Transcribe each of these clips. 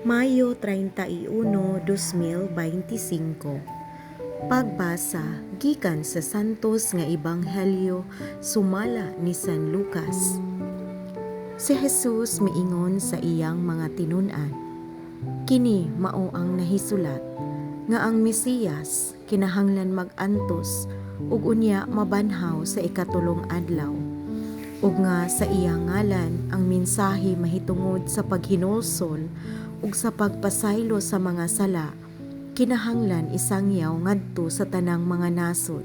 Mayo 31, 2025. Pagbasa gikan sa Santos nga Ebanghelyo sumala ni San Lucas. Si Jesus miingon sa iyang mga tinun-an, kini mao ang nahisulat nga ang Mesiyas kinahanglan mag-antos ug unya mabanhaw sa ikatulong adlaw. Ug nga sa iyang ngalan ang mensahe mahitungod sa paghinulsol ug sa pagpasaylo sa mga sala kinahanglan isangyaw ngadto sa tanang mga nasod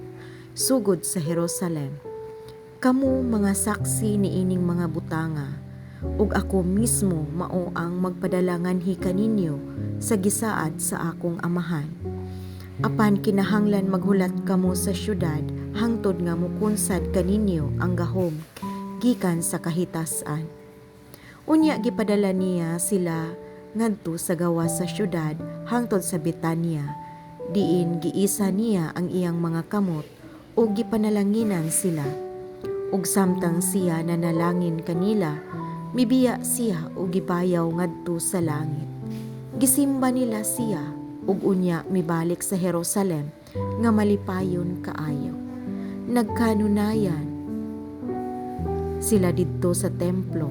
sugod sa Jerusalem. Kamu mga saksi niining mga butanga, ug ako mismo mao ang magpadalanganhi kaninyo sa gisaad sa akong amahan. Apan kinahanglan maghulat kamo sa syudad hangtod nga mukunsad kaninyo ang gahom gikan sa kahitas-an. Unya gipadala niya sila ngadto sa gawas sa syudad hangtod sa Betania, diin giisa niya ang iyang mga kamot ug gipanalanginan sila. Ug samtang siya nanalangin kanila, mibiya siya ug gibayaw ngadto sa langit. Gisimba nila siya ug unya mibalik sa Jerusalem nga malipayon kaayo. Nagkanunayan sila didto sa templo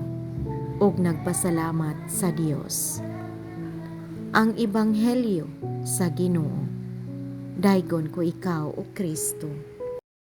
ug nagpasalamat sa Dios. Ang Ebanghelyo sa Ginoo. Daygon ko ikaw, O Kristo.